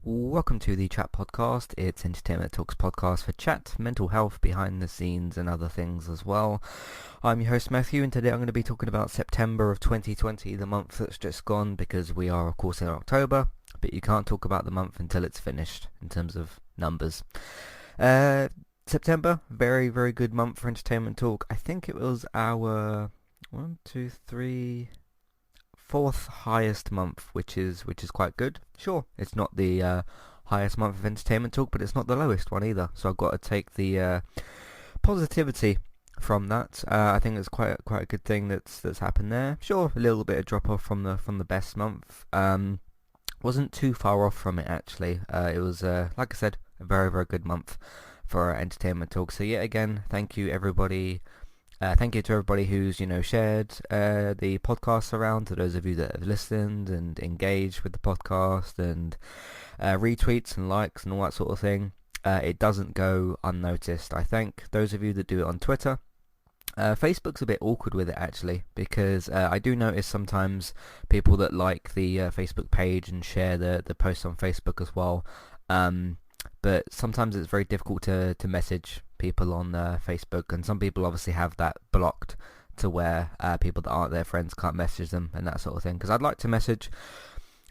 Welcome to the Chat Podcast. It's Entertainment Talks podcast for chat, mental health, behind the scenes and other things as well. I'm your host Matthew, and today I'm going to be talking about September of 2020, the month that's just gone, because we are of course in October, but you can't talk about the month until it's finished in terms of numbers. September, very, very good month for Entertainment Talk. I think it was our fourth highest month, which is quite good. Sure, it's not the highest month of Entertainment Talk, but it's not the lowest one either. So I've got to take the positivity from that. I think it's quite a good thing that's happened there. Sure, a little bit of drop off from the best month. Wasn't too far off from it actually. It was like I said, a very, very good month for Entertainment Talk. So yet again, thank you everybody. Thank you to everybody who's, shared the podcast around, to those of you that have listened and engaged with the podcast and retweets and likes and all that sort of thing. It doesn't go unnoticed. I thank those of you that do it on Twitter. Facebook's a bit awkward with it actually, because I do notice sometimes people that like the Facebook page and share the posts on Facebook as well. But sometimes it's very difficult to message people on Facebook, and some people obviously have that blocked to where people that aren't their friends can't message them and that sort of thing, because I'd like to message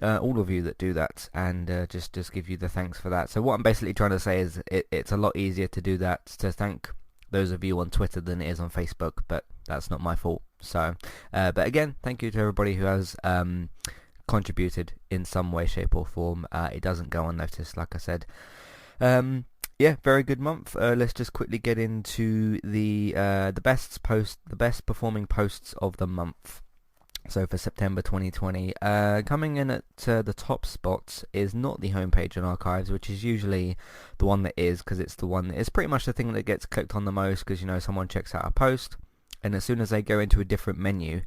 all of you that do that and just give you the thanks for that. So what I'm basically trying to say is it's a lot easier to do that, to thank those of you on Twitter, than it is on Facebook, but that's not my fault. So but again, thank you to everybody who has contributed in some way, shape or form. It doesn't go unnoticed, like I said. Yeah, very good month. Let's just quickly get into the best performing posts of the month. So for September 2020, coming in at the top spots is not the homepage and archives, which is usually the one that is, because it's the one that is pretty much the thing that gets clicked on the most, because someone checks out a post, and as soon as they go into a different menu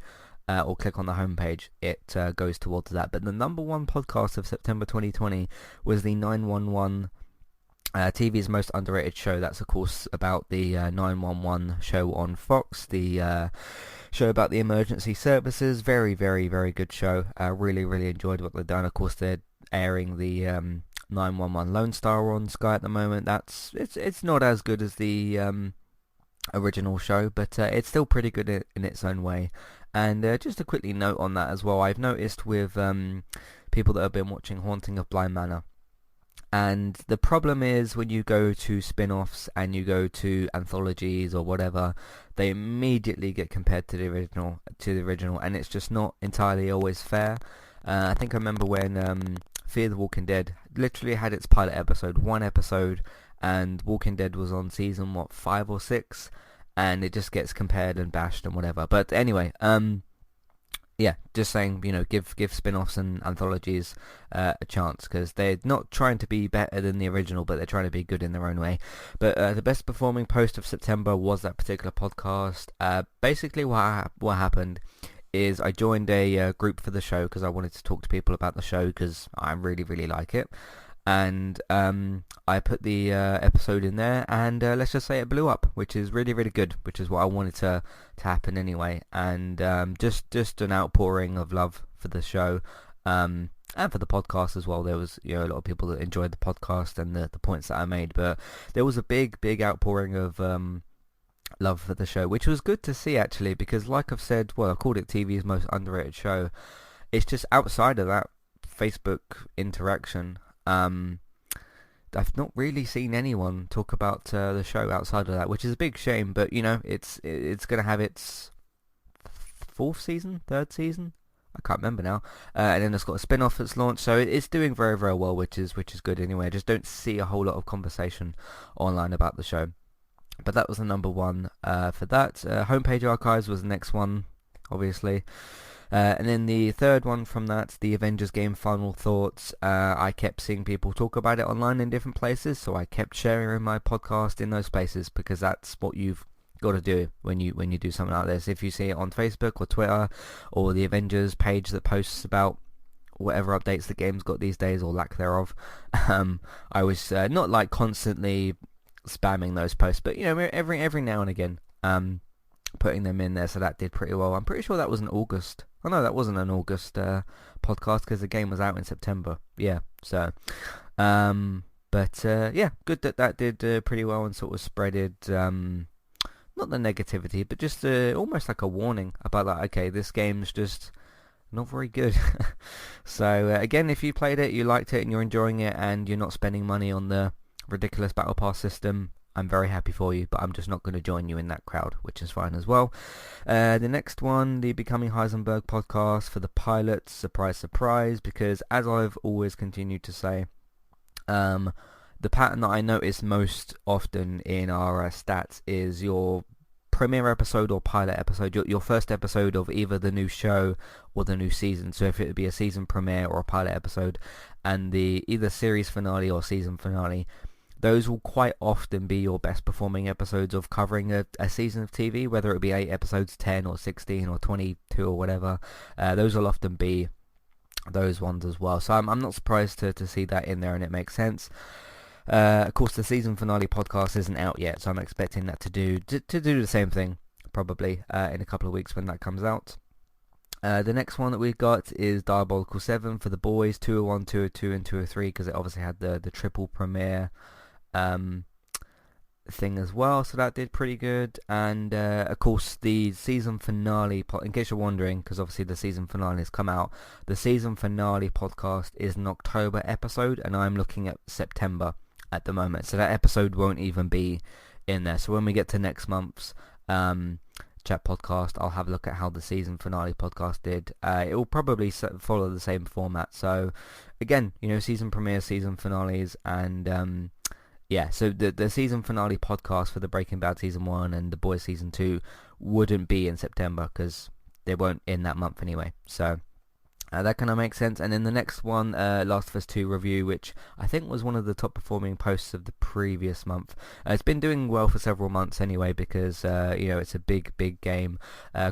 or click on the homepage, it goes towards that. But the number one podcast of September 2020 was the 911. TV's most underrated show. That's of course about the 911 show on Fox, the show about the emergency services. Very, very, very good show. Really, really enjoyed what they've done. Of course, they're airing the 911 Lone Star on Sky at the moment. It's not as good as the original show, but it's still pretty good in its own way. And just to quickly note on that as well, I've noticed with people that have been watching Haunting of Bly Manor, and the problem is when you go to spin-offs and you go to anthologies or whatever, they immediately get compared to the original, and it's just not entirely always fair. I think I remember when Fear the Walking Dead literally had its pilot episode, one episode, and Walking Dead was on season 5 or 6, and it just gets compared and bashed and whatever. But anyway, yeah, just saying, give spin-offs and anthologies a chance, because they're not trying to be better than the original, but they're trying to be good in their own way. But the best performing post of September was that particular podcast. Basically what happened is I joined a group for the show because I wanted to talk to people about the show, because I really, really like it. And I put the episode in there, and let's just say it blew up, which is really, really good, which is what I wanted to happen anyway. And just an outpouring of love for the show, and for the podcast as well. There was a lot of people that enjoyed the podcast and the points that I made, but there was a big outpouring of love for the show, which was good to see actually, because like I've said, I called it TV's most underrated show. It's just outside of that Facebook interaction, I've not really seen anyone talk about the show outside of that, which is a big shame. But it's going to have its third season. I can't remember now. And then it's got a spin-off that's launched, so it's doing very, very well, which is good anyway. I just don't see a whole lot of conversation online about the show. But that was the number one for that. Homepage archives was the next one, obviously. And then the third one from that, the Avengers game final thoughts. I kept seeing people talk about it online in different places, so I kept sharing my podcast in those places, because that's what you've got to do when you do something like this. If you see it on Facebook or Twitter or the Avengers page that posts about whatever updates the game's got these days, or lack thereof, I was not like constantly spamming those posts, but every now and again putting them in there, so that did pretty well. I'm pretty sure that was in August. No, that wasn't an August podcast, because the game was out in September. Yeah, so Yeah, good that did pretty well and sort of spreaded not the negativity, but just almost like a warning about that. Okay, this game's just not very good. So again, if you played it, you liked it, and you're enjoying it, and you're not spending money on the ridiculous Battle Pass system, I'm very happy for you, but I'm just not going to join you in that crowd, which is fine as well. The next one, the Becoming Heisenberg podcast for the pilots, surprise, surprise, because as I've always continued to say, the pattern that I notice most often in our stats is your premiere episode or pilot episode, your first episode of either the new show or the new season. So if it would be a season premiere or a pilot episode, and the either series finale or season finale, those will quite often be your best performing episodes of covering a season of TV, whether it be 8 episodes, 10 or 16 or 22 or whatever. Those will often be those ones as well. So I'm not surprised to see that in there, and it makes sense. Of course, the season finale podcast isn't out yet, so I'm expecting that to do the same thing, probably, in a couple of weeks when that comes out. The next one that we've got is Diabolical 7 for the boys, 201, 202, and 203, because it obviously had the triple premiere thing as well, so that did pretty good. And of course the season finale, in case you're wondering, because obviously the season finale has come out, the season finale podcast is an October episode, and I'm looking at September at the moment, so that episode won't even be in there. So when we get to next month's chat podcast, I'll have a look at how the season finale podcast did. It will probably follow the same format, so again, season premieres, season finales, and yeah, so the season finale podcast for the Breaking Bad season 1 and the Boys season 2 wouldn't be in September, because they won't in that month anyway. So that kind of makes sense. And then the next one, Last of Us 2 review, which I think was one of the top performing posts of the previous month. It's been doing well for several months anyway, because it's a big game.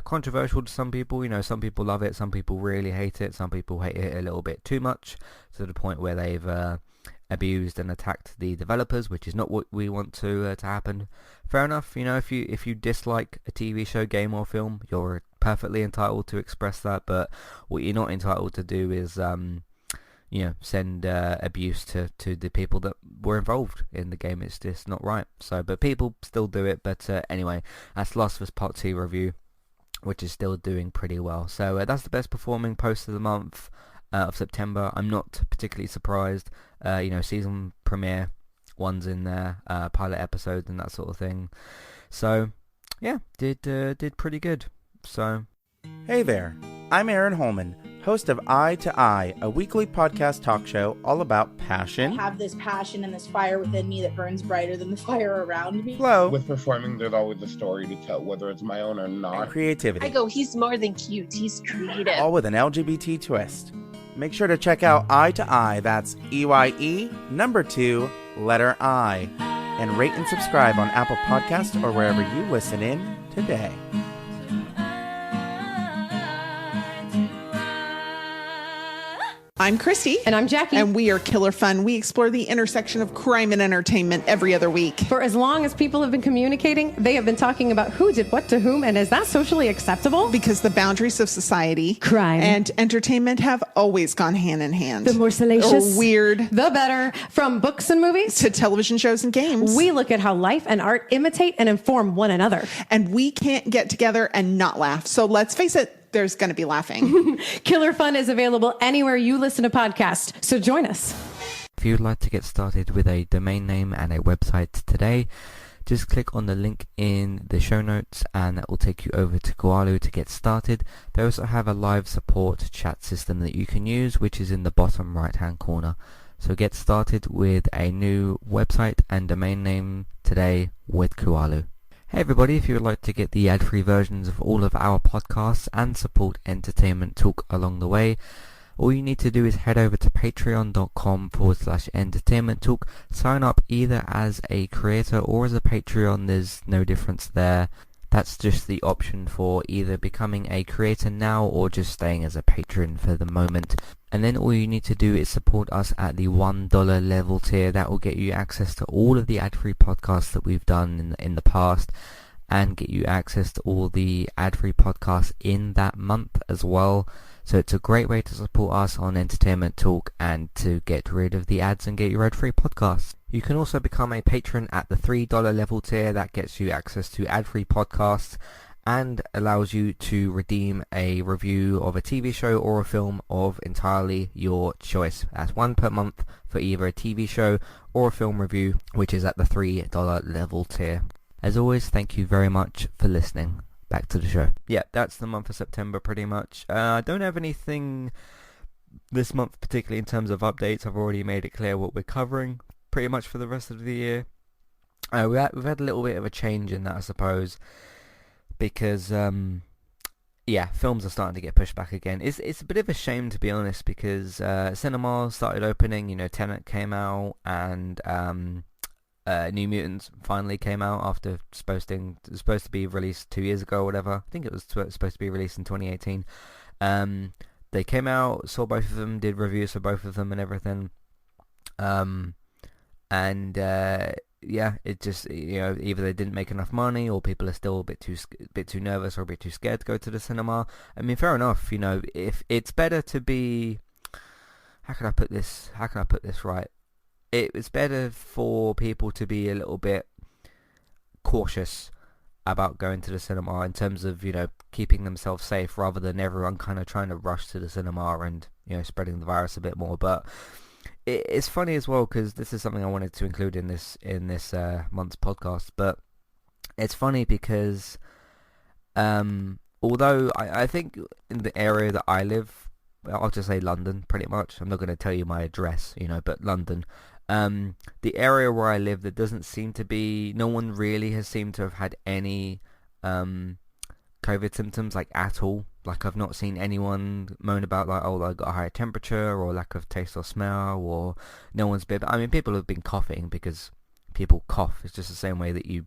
Controversial to some people. Some people love it, some people really hate it, some people hate it a little bit too much, to the point where they've abused and attacked the developers, which is not what we want to happen. Fair enough. If you dislike a TV show, game, or film, you're perfectly entitled to express that. But what you're not entitled to do is send abuse to the people that were involved in the game. It's just not right. So, but people still do it. But anyway, that's Last of Us Part 2 review, which is still doing pretty well. So that's the best performing post of the month of September. I'm not particularly surprised. Season premiere ones in there, pilot episodes and that sort of thing. So yeah, did pretty good. So hey there, I'm Aaron Holman, host of Eye to Eye, a weekly podcast talk show all about passion. I have this passion and this fire within me that burns brighter than the fire around me. Flow. With performing, there's always a story to tell, whether it's my own or not. And creativity. I go, he's more than cute, he's creative. All with an LGBT twist. Make sure to check out Eye to Eye, that's EYE, number 2, letter I, and rate and subscribe on Apple Podcasts or wherever you listen in today. I'm Christy. And I'm Jackie. And we are Killer Fun. We explore the intersection of crime and entertainment every other week. For as long as people have been communicating, they have been talking about who did what to whom, and is that socially acceptable? Because the boundaries of society, crime, and entertainment have always gone hand in hand. The more salacious, or weird, the better. From books and movies to television shows and games, we look at how life and art imitate and inform one another. And we can't get together and not laugh. So let's face it, there's going to be laughing. Killer Fun is available anywhere you listen to podcasts, so join us. If you'd like to get started with a domain name and a website today, just click on the link in the show notes and that will take you over to Kualu to get started. They also have a live support chat system that you can use, which is in the bottom right hand corner. So get started with a new website and domain name today with Kualu. Hey everybody, if you would like to get the ad-free versions of all of our podcasts and support Entertainment Talk along the way, all you need to do is head over to patreon.com/entertainment talk. Sign up either as a creator or as a Patreon, there's no difference there. That's just the option for either becoming a creator now or just staying as a patron for the moment. And then all you need to do is support us at the $1 level tier. That will get you access to all of the ad-free podcasts that we've done in the past, and get you access to all the ad-free podcasts in that month as well. So it's a great way to support us on Entertainment Talk and to get rid of the ads and get your ad-free podcasts. You can also become a patron at the $3 level tier. That gets you access to ad-free podcasts and allows you to redeem a review of a TV show or a film of entirely your choice. That's one per month for either a TV show or a film review, which is at the $3 level tier. As always, thank you very much for listening. Back to the show. Yeah, that's the month of September pretty much. I don't have anything this month particularly in terms of updates. I've already made it clear what we're covering pretty much for the rest of the year. We've had a little bit of a change in that, I suppose, because films are starting to get pushed back again. It's a bit of a shame, to be honest, because cinemas started opening. You know, Tenet came out, and New Mutants finally came out after supposed to be released 2 years ago or whatever. I think it was supposed to be released in 2018. They came out, saw both of them, did reviews for both of them and everything. It just, either they didn't make enough money or people are still a bit too nervous or a bit too scared to go to the cinema. I mean, fair enough. If it's better to be, how can I put this right? It's better for people to be a little bit cautious about going to the cinema in terms of, keeping themselves safe rather than everyone kind of trying to rush to the cinema and, spreading the virus a bit more. But it's funny as well because this is something I wanted to include in this month's podcast. But it's funny because although I think in the area that I live, I'll just say London pretty much. I'm not going to tell you my address, but London. The area where I live, there doesn't seem to be, no one really has seemed to have had any COVID symptoms, like, at all. Like, I've not seen anyone moan about, like, oh, I got a higher temperature or lack of taste or smell, or no one's been, I mean, people have been coughing because people cough. It's just the same way that you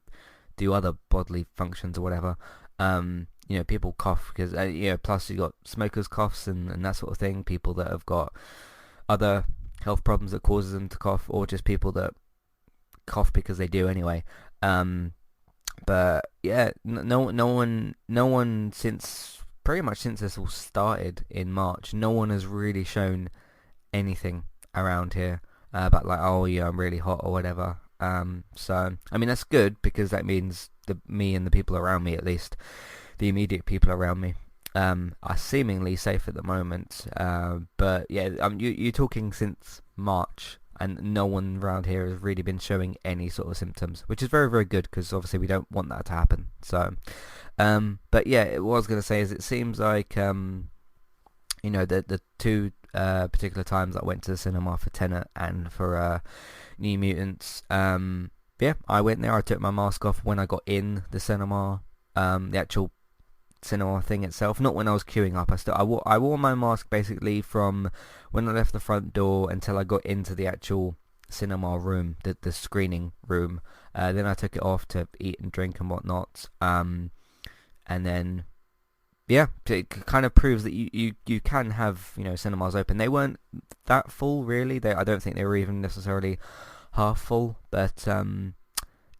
do other bodily functions or whatever. People cough because, plus you got smokers' coughs and that sort of thing, people that have got other health problems that causes them to cough, or just people that cough because they do anyway. But yeah, no one since this all started in March, no one has really shown anything around here about like, oh yeah, I'm really hot or whatever. So I mean, that's good because that means me and the people around me, at least the immediate people around me, are seemingly safe at the moment. But yeah, you're talking since March, and no one around here has really been showing any sort of symptoms, which is very, very good because obviously we don't want that to happen. So, but yeah, what I was going to say is it seems like, the two particular times I went to the cinema for Tenet and for New Mutants, I went there, I took my mask off when I got in the cinema, the actual cinema thing itself, not when I was queuing up. I wore my mask basically from when I left the front door until I got into the actual cinema room, the screening room. Then I took it off to eat and drink and whatnot. And then it kind of proves that you can have cinemas open. They weren't that full really. I don't think they were even necessarily half full, but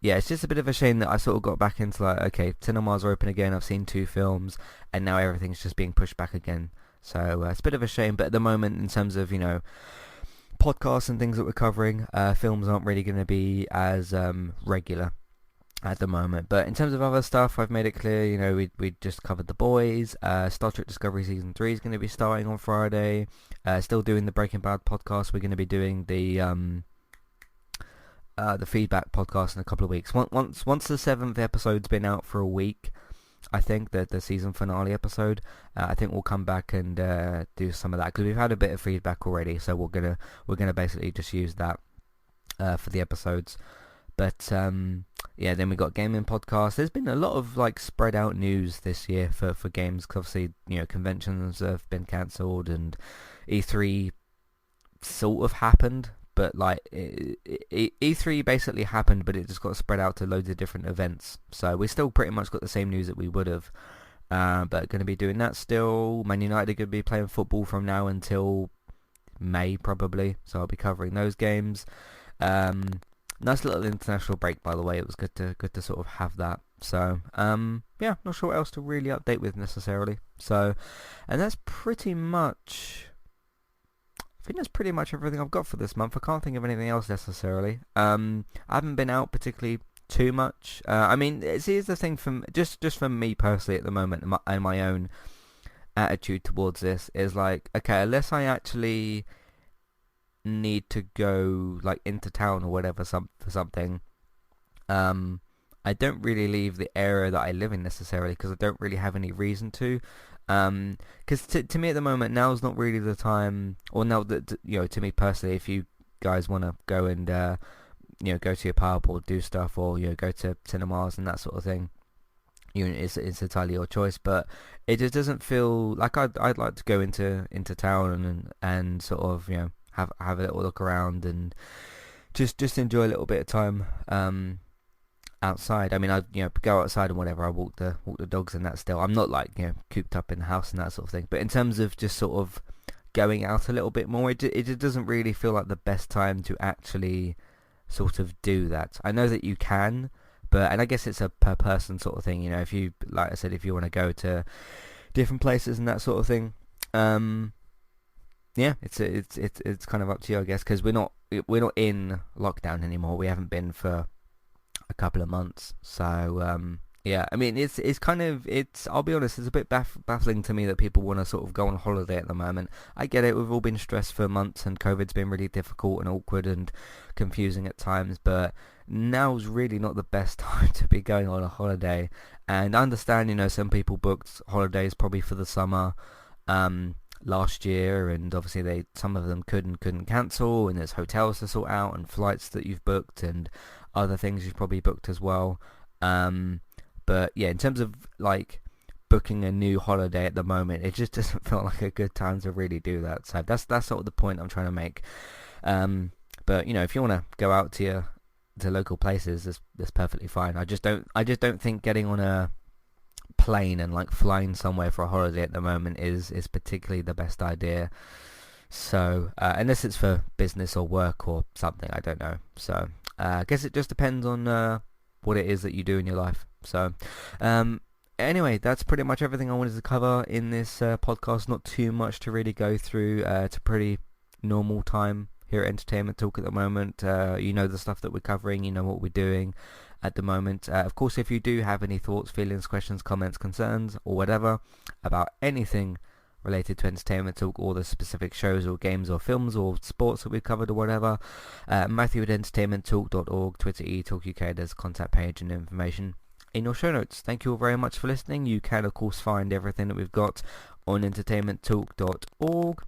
yeah, it's just a bit of a shame that I sort of got back into like, okay, cinemas are open again, I've seen 2 films, and now everything's just being pushed back again. So it's a bit of a shame, but at the moment, in terms of, podcasts and things that we're covering, films aren't really going to be as regular at the moment. But in terms of other stuff, I've made it clear, we just covered The Boys, Star Trek Discovery Season 3 is going to be starting on Friday, still doing the Breaking Bad podcast. We're going to be doing the feedback podcast in a couple of weeks. Once the 7th episode's been out for a week, I think that the season finale episode, I think we'll come back and do some of that because we've had a bit of feedback already. So we're gonna basically just use that for the episodes. But then we got gaming podcast. There's been a lot of like spread out news this year for games. 'Cause obviously, conventions have been cancelled and E3 sort of happened. But like E3 basically happened, but it just got spread out to loads of different events. So we still pretty much got the same news that we would have. But going to be doing that still. Man United are going to be playing football from now until May probably. So I'll be covering those games. Nice little international break, by the way. It was good to sort of have that. So, yeah, not sure what else to really update with necessarily. So, and that's pretty much... I think that's pretty much everything I've got for this month. I can't think of anything else necessarily. I haven't been out particularly too much. I mean, here's the thing from just for me personally at the moment, and my own attitude towards this is like, okay, unless I actually need to go like into town or whatever for something, I don't really leave the area that I live in necessarily because I don't really have any reason to. Because to me at the moment, now's not really the time, or now that, you know, to me personally, if you guys want to go and you know, go to your pub or do stuff, or, you know, go to cinemas and that sort of thing, you know, it's entirely your choice. But it just doesn't feel like I'd like to go into town and sort of, you know, have a little look around and just enjoy a little bit of time outside. I mean, I, you know, go outside and whatever. I walk the dogs and that. Still, I'm not like, you know, cooped up in the house and that sort of thing. But in terms of just sort of going out a little bit more, it just doesn't really feel like the best time to actually sort of do that. I know that you can, but, and I guess it's a per person sort of thing. You know, if you, like I said, if you want to go to different places and that sort of thing, yeah, it's kind of up to you, I guess, because we're not in lockdown anymore. We haven't been for a couple of months. So yeah, I mean, it's kind of, I'll be honest, it's a bit baffling to me that people want to sort of go on holiday at the moment. I get it, we've all been stressed for months and COVID's been really difficult and awkward and confusing at times, but now's really not the best time to be going on a holiday. And I understand, you know, some people booked holidays probably for the summer last year, and obviously some of them couldn't cancel, and there's hotels to sort out and flights that you've booked and other things you've probably booked as well. But yeah, in terms of like booking a new holiday at the moment, it just doesn't feel like a good time to really do that. So that's sort of the point I'm trying to make. But you know, if you want to go out to local places, that's perfectly fine. I just don't think getting on a plane and like flying somewhere for a holiday at the moment is particularly the best idea. So unless it's for business or work or something, I don't know. So I guess it just depends on what it is that you do in your life. So anyway, that's pretty much everything I wanted to cover in this podcast. Not too much to really go through. It's a pretty normal time here at Entertainment Talk at the moment. You know the stuff that we're covering, you know what we're doing at the moment. Of course, if you do have any thoughts, feelings, questions, comments, concerns, or whatever about anything related to Entertainment Talk or the specific shows or games or films or sports that we've covered or whatever, Matthew at entertainmenttalk.org, Twitter eTalkUK, there's a contact page and information in your show notes. Thank you all very much for listening. You can of course find everything that we've got on entertainmenttalk.org.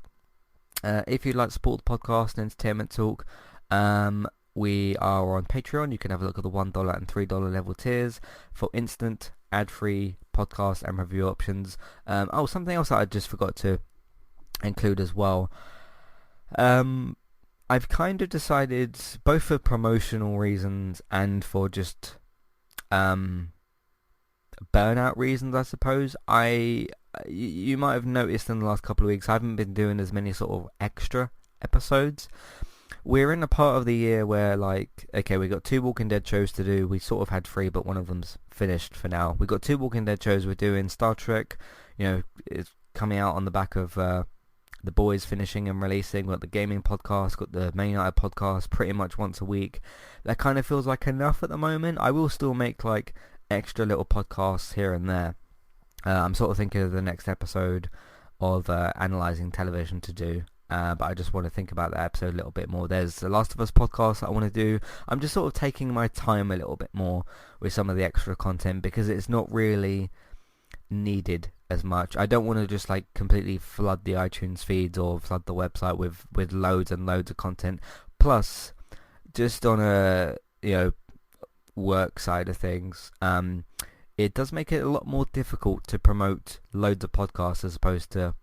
If you'd like to support the podcast and Entertainment Talk, we are on Patreon. You can have a look at the $1 and $3 level tiers for instant ad-free podcast and review options. Something else that I just forgot to include as well. I've kind of decided, both for promotional reasons and for just burnout reasons, I suppose. You might have noticed in the last couple of weeks I haven't been doing as many sort of extra episodes. We're in a part of the year where, like, okay, we got 2 Walking Dead shows to do. We sort of had 3, but one of them's finished for now. We've got 2 Walking Dead shows. We're doing Star Trek, you know, it's coming out on the back of The Boys finishing and releasing. We've got the gaming podcast, got the Man United podcast pretty much once a week. That kind of feels like enough at the moment. I will still make, like, extra little podcasts here and there. I'm sort of thinking of the next episode of analysing television to do. But I just want to think about that episode a little bit more. There's the Last of Us podcast that I want to do. I'm just sort of taking my time a little bit more with some of the extra content because it's not really needed as much. I don't want to just like completely flood the iTunes feeds or flood the website with loads and loads of content. Plus, just on a, you know, work side of things, it does make it a lot more difficult to promote loads of podcasts as opposed to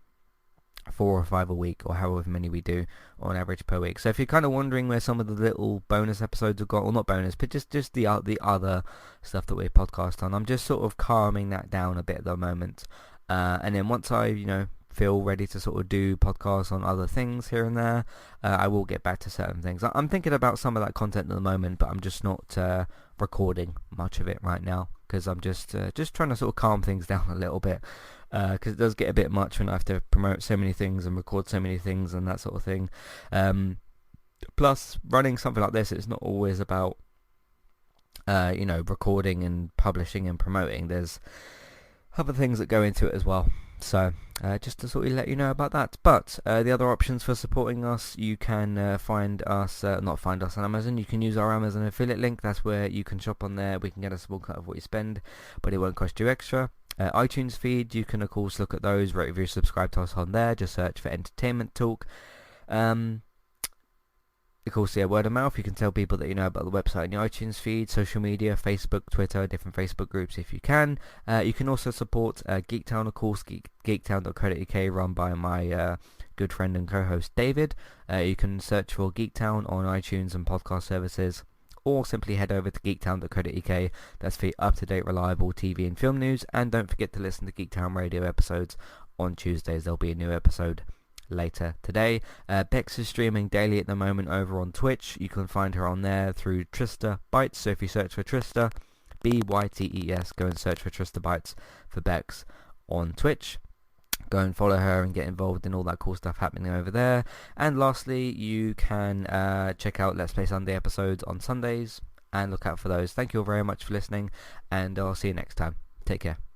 4 or 5 a week, or however many we do on average per week. So if you're kind of wondering where some of the little bonus episodes have got, or not bonus, but just the other stuff that we podcast on, I'm just sort of calming that down a bit at the moment. And then once I, you know, feel ready to sort of do podcasts on other things here and there, I will get back to certain things. I'm thinking about some of that content at the moment, but I'm just not recording much of it right now because I'm just trying to sort of calm things down a little bit, because it does get a bit much when I have to promote so many things and record so many things and that sort of thing. Plus, running something like this, it's not always about recording and publishing and promoting. There's other things that go into it as well. So just to sort of let you know about that. But the other options for supporting us, you can not find us on Amazon. You can use our Amazon affiliate link. That's where you can shop on there. We can get a small cut of what you spend, but it won't cost you extra. iTunes feed, you can of course look at those, rate, review, subscribe to us on there. Just search for Entertainment Talk. Of course, word of mouth. You can tell people that you know about the website and the iTunes feed, social media, Facebook, Twitter, different Facebook groups if you can. You can also support Geektown, of course, geektown.co.uk, run by my good friend and co-host David. You can search for Geektown on iTunes and podcast services, or simply head over to geektown.co.uk. That's for up-to-date, reliable TV and film news. And don't forget to listen to Geektown Radio episodes on Tuesdays. There'll be a new episode later today. Bex is streaming daily at the moment over on Twitch. You can find her on there through Trista Bytes. So if you search for Trista, Bytes, go and search for Trista Bytes for Bex on Twitch. Go and follow her and get involved in all that cool stuff happening over there. And lastly, you can check out Let's Play Sunday episodes on Sundays and look out for those. Thank you all very much for listening, and I'll see you next time. Take care.